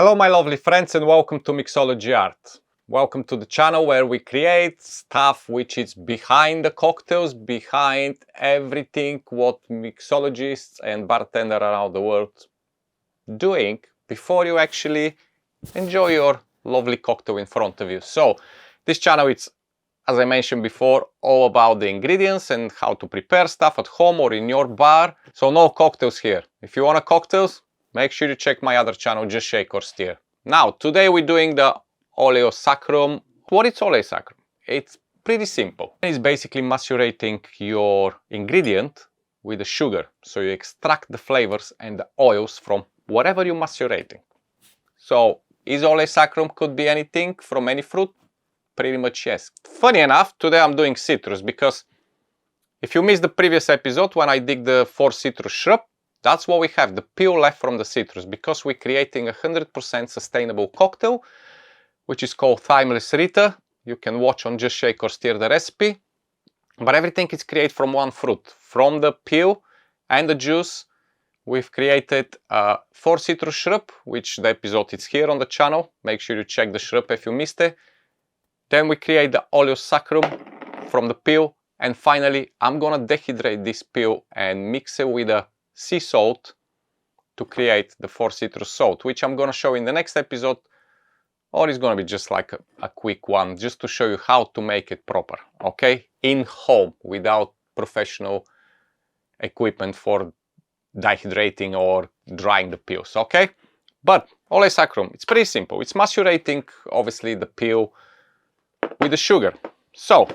Hello my lovely friends and welcome to Mixology Art. Welcome to the channel where we create stuff which is behind the cocktails, behind everything what mixologists and bartenders around the world doing before you actually enjoy your lovely cocktail in front of you. So this channel is, as I mentioned before, all about the ingredients and how to prepare stuff at home or in your bar. So no cocktails here. If you want a cocktails, make sure you check my other channel, Just Shake or Stir. Now, today we're doing the Oleo Saccharum. What is Oleo Saccharum? It's pretty simple. It's basically macerating your ingredient with the sugar. So you extract the flavors and the oils from whatever you're macerating. So, is Oleo Saccharum could be anything from any fruit? Pretty much yes. Funny enough, today I'm doing citrus because if you missed the previous episode when I did the 4 citrus shrub, that's what we have, the peel left from the citrus, because we're creating a 100% sustainable cocktail, which is called Timeless Rita. You can watch on Just Shake or Stir the recipe. But everything is created from one fruit. From the peel and the juice, we've created 4 citrus shrub, which the episode is here on the channel. Make sure you check the shrub if you missed it. Then we create the Oleo Saccharum from the peel. And finally, I'm gonna dehydrate this peel and mix it with a sea salt to create the 4 citrus salt, which I'm gonna show in the next episode, or it's gonna be just like a quick one, just to show you how to make it proper, okay? In home, without professional equipment for dehydrating or drying the peels, okay? But Oleo Saccharum, it's pretty simple. It's macerating, obviously, the peel with the sugar. So,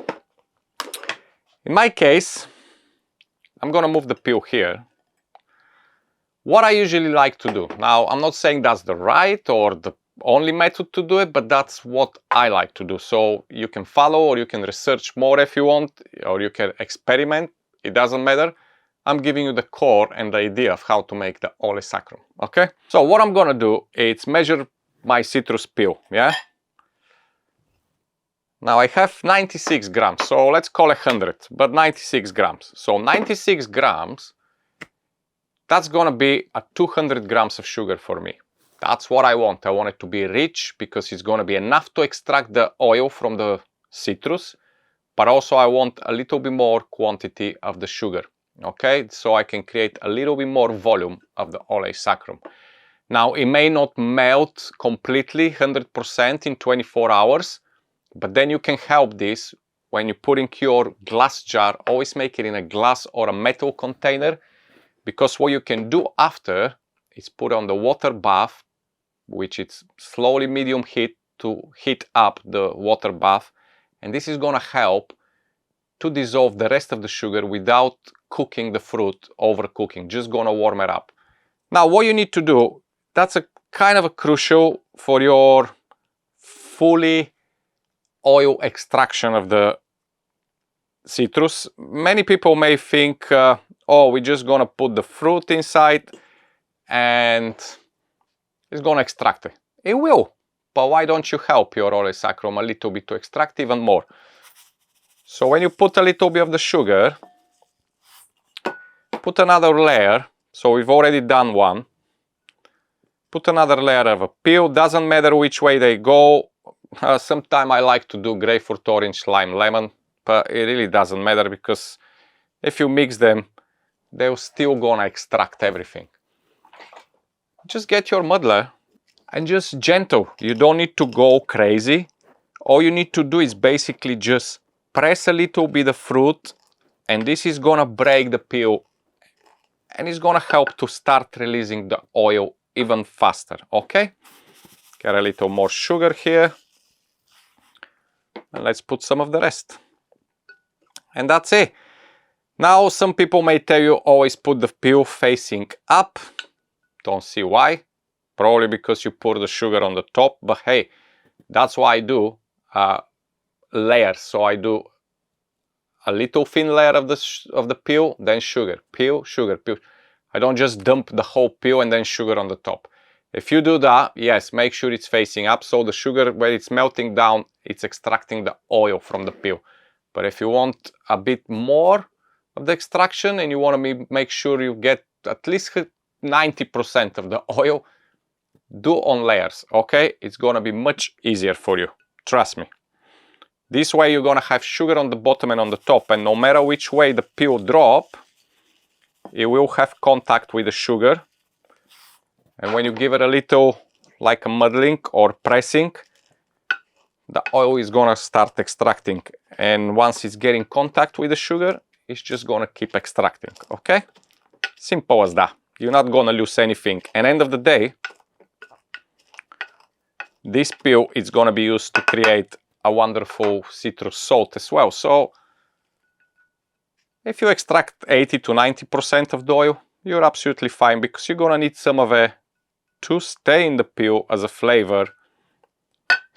in my case, I'm gonna move the peel here. What I usually like to do, now I'm not saying that's the right or the only method to do it, but that's what I like to do. So you can follow or you can research more if you want, or you can experiment, it doesn't matter. I'm giving you the core and the idea of how to make the Oleo Saccharum, okay? So what I'm gonna do is measure my citrus peel, yeah? Now I have 96 grams, so let's call it 100, but 96 grams. So 96 grams, that's gonna be 200 grams of sugar for me. That's what I want. I want it to be rich because it's gonna be enough to extract the oil from the citrus, but also I want a little bit more quantity of the sugar, okay? So I can create a little bit more volume of the Oleo Saccharum. Now it may not melt completely 100% in 24 hours, but then you can help this when you put in your glass jar. Always make it in a glass or a metal container, because what you can do after is put on the water bath, which is slowly medium heat to heat up the water bath, and this is gonna help to dissolve the rest of the sugar without cooking the fruit, overcooking, just gonna warm it up. Now what you need to do, that's a kind of a crucial for your fully oil extraction of the citrus. Many people may think, oh, we're just gonna put the fruit inside and it's gonna extract it. It will, but why don't you help your Oleo Saccharum a little bit to extract even more? So when you put a little bit of the sugar, put another layer. So we've already done one. Put another layer of a peel. Doesn't matter which way they go. Sometimes I like to do grapefruit, orange, lime, lemon, but it really doesn't matter because if you mix them, they're still gonna extract everything. Just get your muddler and just gentle. You don't need to go crazy. All you need to do is basically just press a little bit of fruit, and this is gonna break the peel and it's gonna help to start releasing the oil even faster, okay? Get a little more sugar here. And let's put some of the rest. And that's it. Now some people may tell you always put the peel facing up. Don't see why. Probably because you pour the sugar on the top, but hey, that's why I do layers. So I do a little thin layer of the peel, then sugar, peel, sugar, peel. I don't just dump the whole peel and then sugar on the top. If you do that, yes, make sure it's facing up, so the sugar, when it's melting down, it's extracting the oil from the peel. But if you want a bit more of the extraction and you want to make sure you get at least 90% of the oil, do on layers, okay? It's gonna be much easier for you, trust me. This way you're gonna have sugar on the bottom and on the top, and no matter which way the peel drop, it will have contact with the sugar. And when you give it a little, like a muddling or pressing, the oil is gonna start extracting. And once it's getting contact with the sugar, it's just gonna keep extracting, okay? Simple as that. You're not gonna lose anything. And end of the day, this peel is gonna be used to create a wonderful citrus salt as well. So if you extract 80 to 90% of the oil, you're absolutely fine, because you're gonna need some of it to stay in the peel as a flavor,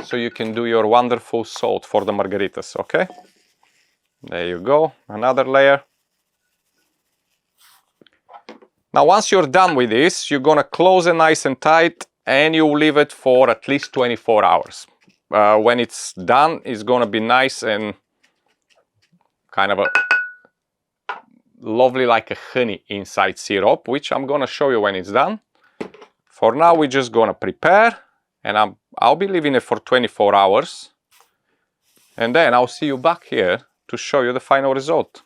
so you can do your wonderful salt for the margaritas, okay? There you go, another layer. Now once you're done with this, you're gonna close it nice and tight, and you leave it for at least 24 hours. When it's done, it's gonna be nice and kind of a lovely, like a honey inside syrup, which I'm gonna show you when it's done. For now, we're just gonna prepare, and I'll be leaving it for 24 hours. And then I'll see you back here to show you the final result.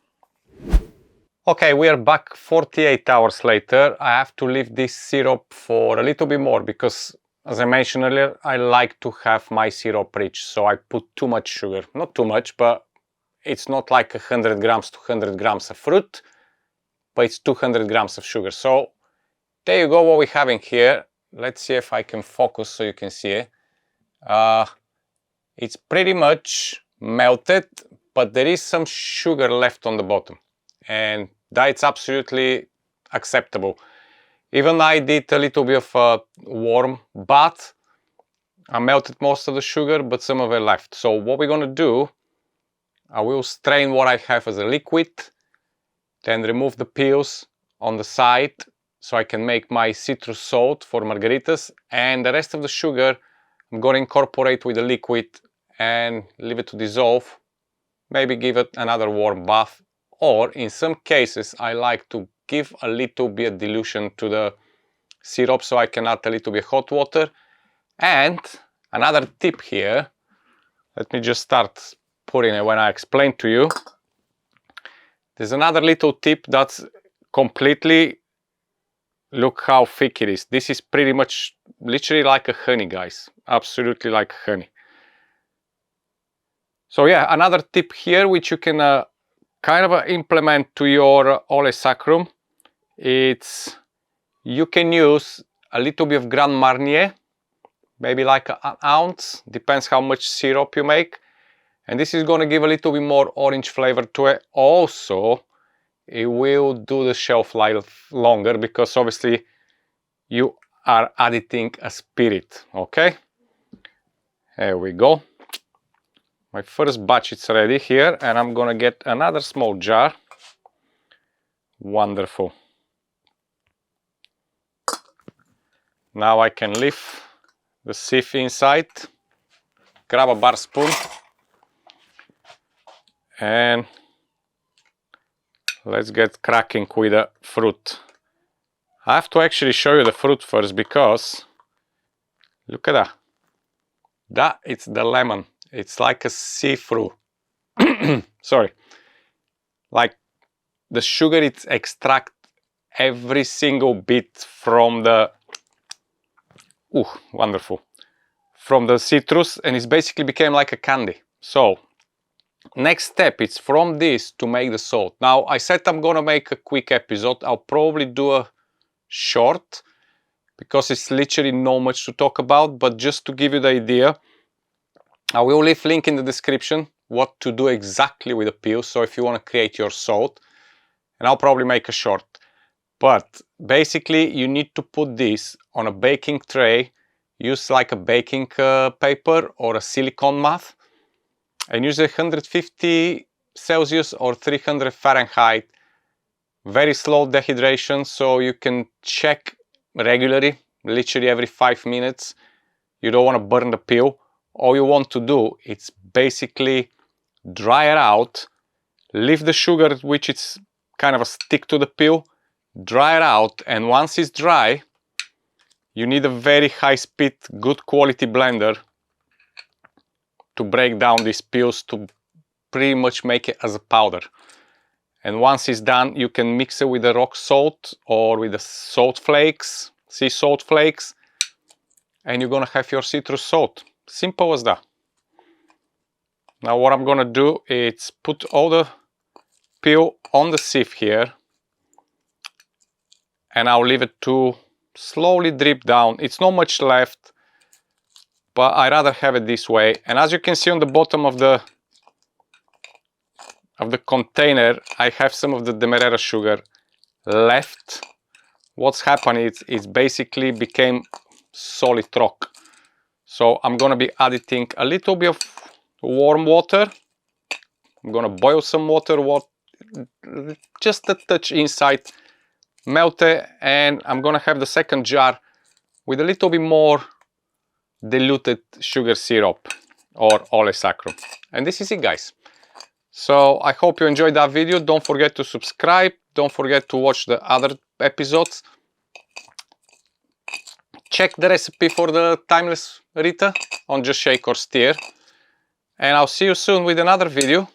Okay, we are back 48 hours later. I have to leave this syrup for a little bit more because, as I mentioned earlier, I like to have my syrup rich. So I put too much sugar. Not too much, but it's not like 100 grams, 200 grams of fruit, but it's 200 grams of sugar. So there you go, what we're having here. Let's see if I can focus so you can see it. It's pretty much melted, but there is some sugar left on the bottom, and that's absolutely acceptable. Even I did a little bit of a warm bath. I melted most of the sugar, but some of it left. So what we're gonna do, I will strain what I have as a liquid, then remove the peels on the side so I can make my citrus salt for margaritas, and the rest of the sugar I'm gonna incorporate with the liquid and leave it to dissolve. Maybe give it another warm bath, or in some cases I like to give a little bit dilution to the syrup, so I can add a little bit hot water. And another tip here, let me just start putting it when I explain to you. There's another little tip that's completely, look how thick it is. This is pretty much literally like a honey, guys, absolutely like honey. So yeah, another tip here which you can kind of implement to your Oleo Saccharum, it's you can use a little bit of Grand Marnier, maybe like an ounce, depends how much syrup you make, and this is going to give a little bit more orange flavor to it. Also, it will do the shelf life longer because obviously you are adding a spirit, okay? There we go. My first batch is ready here, and I'm gonna get another small jar. Wonderful. Now I can lift the sieve inside, grab a bar spoon, and let's get cracking with the fruit. I have to actually show you the fruit first because look at that. That is the lemon. It's like a see-through. Sorry. Like the sugar, it's extract every single bit from the wonderful, from the citrus, and it's basically became like a candy. So next step is from this to make the salt. Now I said I'm gonna make a quick episode. I'll probably do a short because it's literally not much to talk about, but just to give you the idea, I will leave link in the description what to do exactly with the peel, so if you want to create your salt, and I'll probably make a short. But basically you need to put this on a baking tray, use like a baking paper or a silicone mat, and use 150 Celsius or 300 Fahrenheit, very slow dehydration, so you can check regularly, literally every 5 minutes. You don't want to burn the peel. All you want to do is basically dry it out, leave the sugar, which is kind of a stick to the peel, dry it out, and once it's dry, You need a very high speed, good quality blender to break down these pills to pretty much make it as a powder. And once it's done, you can mix it with the rock salt or with the salt flakes, sea salt flakes, and you're gonna have your citrus salt. Simple as that. Now what I'm gonna do is put all the pill on the sieve here, and I'll leave it to slowly drip down. It's not much left, but I rather have it this way. And as you can see on the bottom of the container, I have some of the demerara sugar left. What's happened is it's basically became solid rock. So I'm gonna be adding a little bit of warm water. I'm gonna boil some water, just a touch inside, melt it, and I'm gonna have the second jar with a little bit more diluted sugar syrup or Oleo Saccharum. And this is it, guys. So I hope you enjoyed that video. Don't forget to subscribe. Don't forget to watch the other episodes. Check the recipe for the timeless Rita on Just Shake or Stir. And I'll see you soon with another video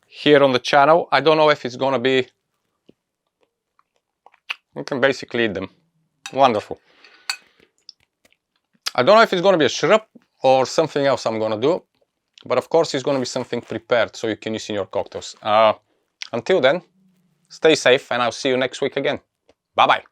here on the channel. I don't know if it's gonna be... You can basically eat them. Wonderful. I don't know if it's gonna be a syrup or something else I'm gonna do. But of course it's gonna be something prepared so you can use in your cocktails. Until then, stay safe and I'll see you next week again. Bye bye.